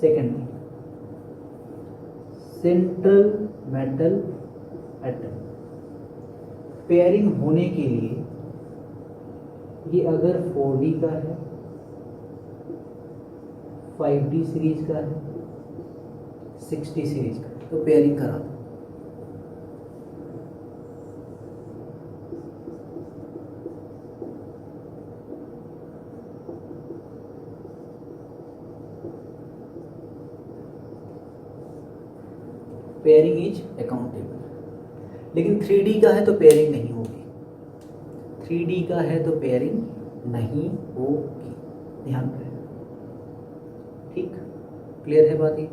Second thing, central metal atom pairing होने के लिए ये अगर 4D का है, 5D सीरीज का है, 6D सीरीज का, तो पेयरिंग करा दो। Pairing is accountable. लेकिन 3D का है तो पेयरिंग नहीं होगी, 3D का है तो पेयरिंग नहीं होगी, ध्यान रहे। ठीक, क्लियर है बात ये।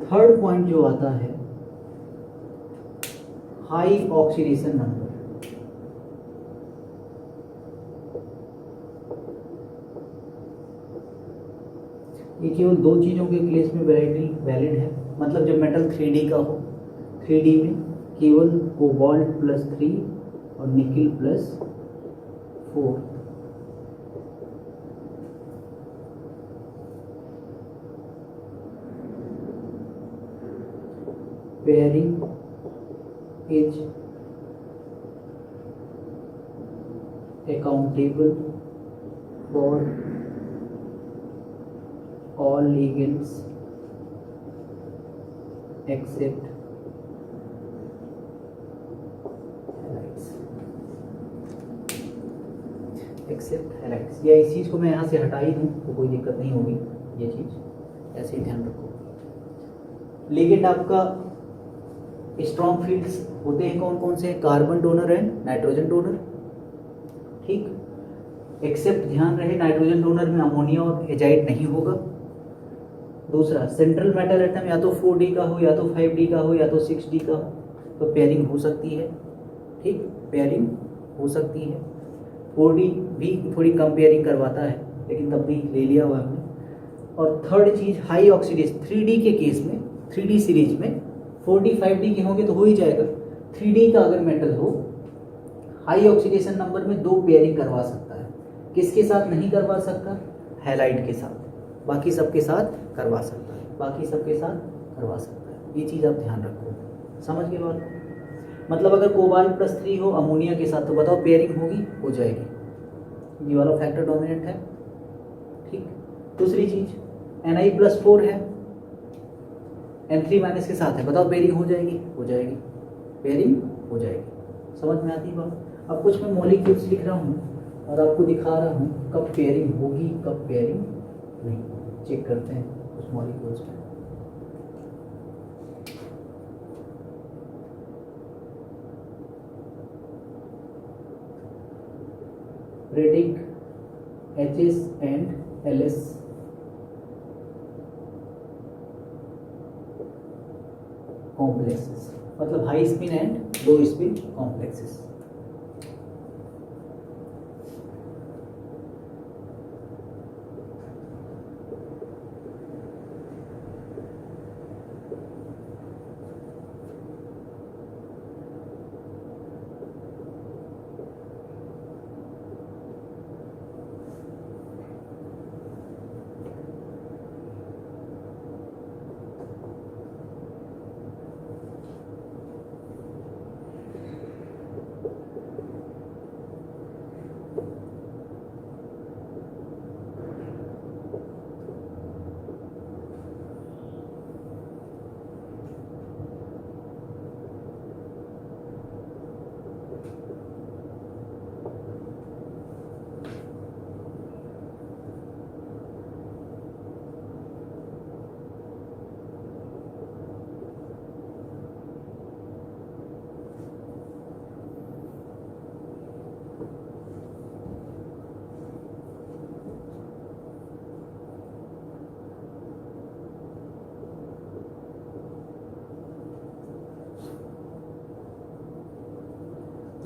थर्ड पॉइंट जो आता है, हाई ऑक्सीडेशन नंबर। ये केवल दो चीज़ों के केस में वैलिड है, मतलब जब मेटल 3D का हो, 3D में केवल कोबाल्ट +3 और nickel +4। Pairing is accountable for all ligands except halides। या इस चीज़ को मैं यहाँ से हटा ही दूँ तो कोई दिक्कत नहीं होगी, ये चीज़ ऐसे ही ध्यान रखो। लिगेंड आपका स्ट्रॉन्ग फील्ड्स होते हैं कौन कौन से, carbon donor and nitrogen donor. ठीक, एक्सेप्ट ध्यान रहे नाइट्रोजन डोनर में अमोनिया और एजाइड नहीं होगा। दूसरा, सेंट्रल मेटल एटम या तो 4D का हो, या तो 5D का हो, या तो 6D का हो, तो पेयरिंग हो सकती है। ठीक, पेयरिंग हो सकती है। 4D भी थोड़ी कम पेयरिंग करवाता है, लेकिन तब भी ले लिया हुआ हमने। और थर्ड चीज़, हाई ऑक्सीडेशन। 3D के केस में, 3D सीरीज में 4D 5D के होंगे तो हो ही जाएगा। 3D का अगर मेटल हो, हाई ऑक्सीडेशन नंबर में 2 पेयरिंग करवा सकता है। किसके साथ नहीं करवा सकता? हैलाइड के साथ। बाकी सबके साथ करवा सकता है, बाकी सबके साथ करवा सकता है। ये चीज़ आप ध्यान रखो, समझ गए बात? मतलब अगर कोबाल्ट +3 हो अमोनिया के साथ, तो बताओ पेयरिंग होगी? हो जाएगी। ये वाला फैक्टर डोमिनेंट है। ठीक, दूसरी चीज़, Ni+4 है, N3- के साथ है, बताओ पेयरिंग हो जाएगी? हो जाएगी, पेयरिंग हो जाएगी। समझ में आती है बात? अब कुछ मैं मॉलिक्यूल्स लिख रहा हूँ और आपको दिखा रहा हूँ कब पेयरिंग होगी, कब पेयरिंग नहीं। चेक करते हैं उस मॉलिक्यूल्स में। रेडिक Hs एंड Ls कॉम्प्लेक्सेस, मतलब high spin and low spin complexes.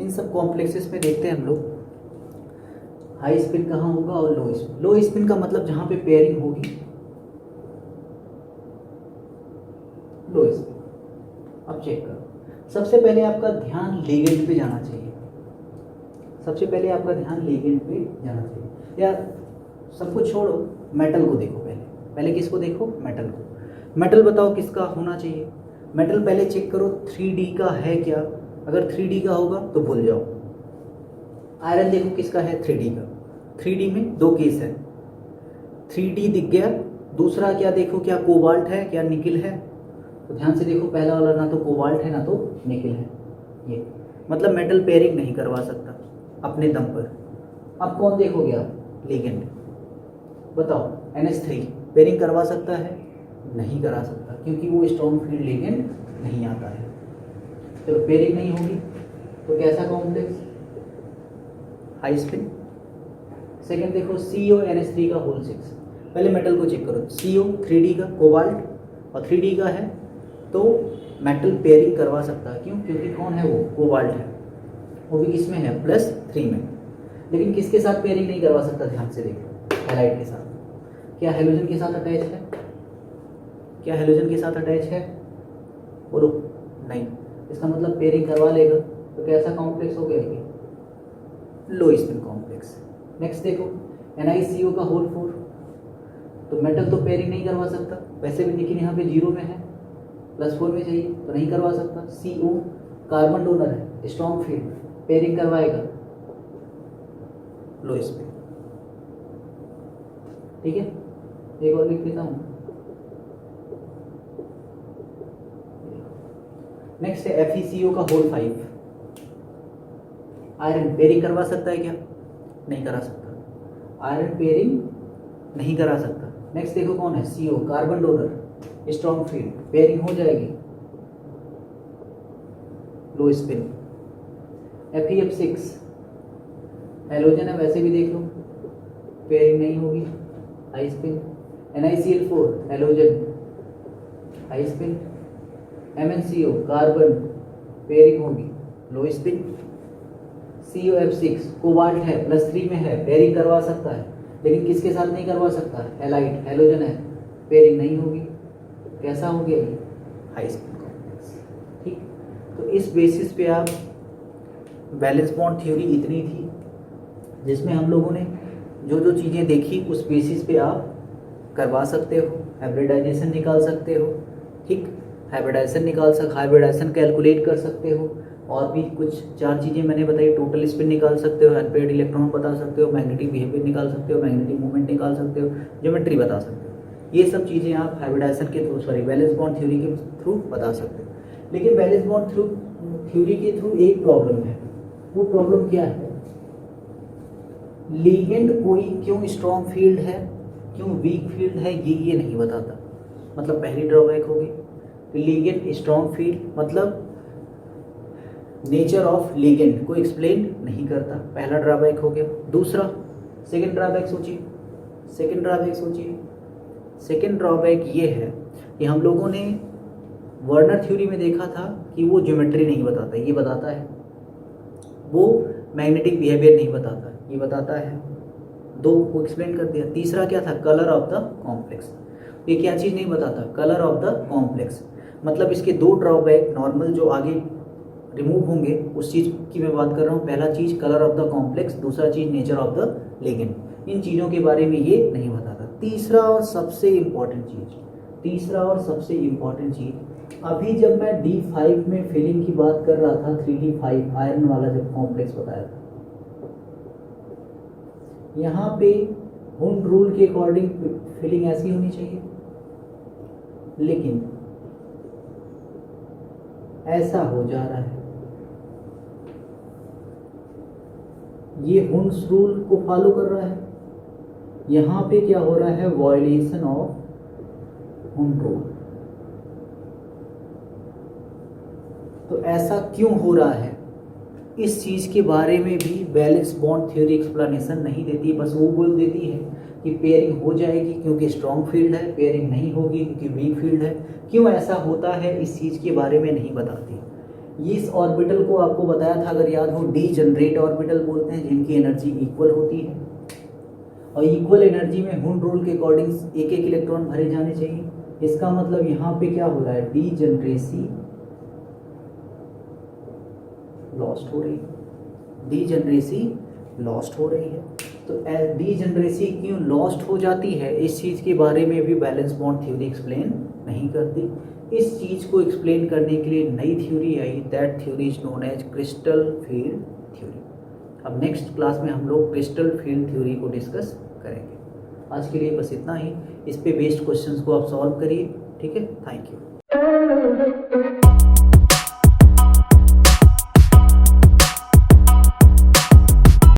इन सब कॉम्प्लेक्सेस में देखते हैं हम लोग हाई स्पिन कहाँ होगा और लो स्पिन। लो स्पिन का मतलब जहाँ पे पेयरिंग होगी, लो स्पिन। अब चेक करो, सबसे पहले आपका ध्यान लिगेंड पे जाना चाहिए। सबसे पहले आपका ध्यान लिगेंड पे जाना चाहिए। या सब कुछ छोड़ो, मेटल को देखो, पहले किसको देखो, मेटल को। मेटल बताओ किसका होना चाहिए, मेटल पहले चेक करो 3D का है क्या, अगर 3D का होगा तो भूल जाओ। आयरन देखो किसका है, 3D का। 3D में दो केस है, 3D दिख गया, दूसरा क्या देखो, क्या कोबाल्ट है क्या निकिल है। तो ध्यान से देखो, पहला वाला ना तो कोबाल्ट है ना तो निकिल है, ये मतलब मेटल पेयरिंग नहीं करवा सकता अपने दम पर। अब कौन देखोगे आप, लिगेंड। बताओ NH3 पेयरिंग करवा सकता है, नहीं करा सकता, क्योंकि वो स्ट्रॉन्ग फील्ड लिगेंड नहीं आता है। चलो पेयरिंग नहीं होगी तो कैसा कॉम्प्लेक्स, हाई स्पिन। सेकंड देखो CO NH3 का होल 6, पहले मेटल को चेक करो, CO 3D का कोबाल्ट और 3D का है तो मेटल पेयरिंग करवा सकता है। क्यों, क्योंकि कौन है वो, कोबाल्ट है, वो भी किस में है, +3 में। लेकिन किसके साथ पेयरिंग नहीं करवा सकता, ध्यान से देखो, हैलाइड के साथ। क्या हेलोजन के साथ अटैच है, क्या हेलोजन के साथ अटैच है, बोलो नहीं। इसका मतलब पेयरिंग करवा लेगा तो कैसा कॉम्प्लेक्स हो गया ये, लो स्पिन कॉम्प्लेक्स। नेक्स्ट देखो NiCO का होल 4, तो मेटल तो पेयरिंग नहीं करवा सकता, वैसे भी लेकिन यहाँ पे 0 में है, +4 में चाहिए तो नहीं करवा सकता। CO कार्बन डोनर है, स्ट्रॉन्ग फील्ड, पेयरिंग करवाएगा, लो स्पिन। ठीक है, एक और लिख देता हूँ। नेक्स्ट है FeCO का होल 5, आयरन पेयरिंग करवा सकता है क्या, नहीं करा सकता, आयरन पेयरिंग नहीं करा सकता। नेक्स्ट देखो कौन है, CO carbon donor, strong field, pairing हो जाएगी, लो स्पिन। FeF6 हेलोजन है, वैसे भी देख लो, पेयरिंग नहीं होगी, high spin. NiCl4 halogen, high spin. MnCO carbon, pairing होगी, लो स्पिन। COF6 कोबाल्ट है, +3 में है, पेयरिंग करवा सकता है, लेकिन किसके साथ नहीं करवा सकता, हैलाइड, हेलोजन है, पेयरिंग नहीं होगी, कैसा हो गया ये, हाई स्पिन कॉम्प्लेक्स। ठीक, तो इस बेसिस पे आप, बैलेंस बॉन्ड थ्योरी इतनी थी जिसमें हम लोगों ने जो जो चीज़ें देखी उस बेसिस पे आप करवा सकते हो, हाइब्रिडाइजेशन निकाल सकते हो। ठीक, हाइब्रिडाइजेशन कैलकुलेट कर सकते हो, और भी कुछ 4 चीज़ें मैंने बताई, टोटल स्पिन निकाल सकते हो, अनपेयर्ड इलेक्ट्रॉन बता सकते हो, मैग्नेटिक बिहेवियर निकाल सकते हो, मैग्नेटिक मूवमेंट निकाल सकते हो, ज्योमेट्री बता सकते हो। ये सब चीज़ें आप हाइब्रिडाइजेशन के थ्रू, बैलेंस बॉन्ड थ्योरी के थ्रू बता सकते हो। लेकिन बैलेंस बॉन्ड थ्योरी के थ्रू एक प्रॉब्लम है, वो प्रॉब्लम क्या है, लिगेंड कोई क्यों स्ट्रॉन्ग फील्ड है क्यों वीक फील्ड है ये नहीं बताता। मतलब पहली ड्रॉबैक होगी, लिगेंड स्ट्रॉन्ग फील्ड मतलब नेचर ऑफ लिगेंड को एक्सप्लेन नहीं करता, पहला ड्रॉबैक हो गया। दूसरा, सेकंड ड्रॉबैक ये है कि हम लोगों ने वर्नर थ्योरी में देखा था कि वो ज्योमेट्री नहीं बताता, ये बताता है, वो मैग्नेटिक बिहेवियर नहीं बताता, ये बताता है, 2 को एक्सप्लेन कर दिया। तीसरा क्या था, कलर ऑफ द कॉम्प्लेक्स, ये क्या चीज़ नहीं बताता, कलर ऑफ द कॉम्प्लेक्स। मतलब इसके 2 ड्रॉबैक नॉर्मल जो आगे रिमूव होंगे उस चीज़ की मैं बात कर रहा हूँ। पहला चीज़ कलर ऑफ द कॉम्प्लेक्स, दूसरा चीज़ नेचर ऑफ द लिगेंड, इन चीज़ों के बारे में ये नहीं बताता। तीसरा और सबसे इम्पॉर्टेंट चीज़, अभी जब मैं D5 में फिलिंग की बात कर रहा था, 3D5 आयरन वाला जब कॉम्प्लेक्स बताया था, यहाँ पे हुंड रूल के अकॉर्डिंग फिलिंग ऐसी होनी चाहिए, लेकिन ऐसा हो जा रहा है, ये हुंड्स रूल को फॉलो कर रहा है, यहाँ पे क्या हो रहा है, वायलेशन ऑफ हुंड रूल। तो ऐसा क्यों हो रहा है, इस चीज़ के बारे में भी बैलेंस बॉन्ड थ्योरी एक्सप्लेनेशन नहीं देती, बस वो बोल देती है कि पेयरिंग हो जाएगी क्योंकि स्ट्रॉन्ग फील्ड है, पेयरिंग नहीं होगी क्योंकि वीक फील्ड है। क्यों ऐसा होता है इस चीज़ के बारे में नहीं बताती। इस ऑर्बिटल को आपको बताया था, अगर याद हो, डीजनरेट ऑर्बिटल बोलते हैं, जिनकी एनर्जी इक्वल होती है, और इक्वल एनर्जी में हुंड रूल के अकॉर्डिंग एक इलेक्ट्रॉन भरे जाने चाहिए। इसका मतलब यहाँ पे क्या हो रहा है, डीजनरेसी लॉस्ट हो रही है, तो डीजनरेसी क्यों लॉस्ट हो जाती है, इस चीज़ के बारे में भी बैलेंस बॉन्ड थ्योरी एक्सप्लेन नहीं करती। इस चीज़ को एक्सप्लेन करने के लिए नई थ्योरी आई, that theory is known as crystal field theory. अब नेक्स्ट क्लास में हम लोग क्रिस्टल फील्ड थ्योरी को डिस्कस करेंगे। आज के लिए बस इतना ही। इस पे बेस्ड क्वेश्चंस को आप सॉल्व करिए, ठीक है। Thank you.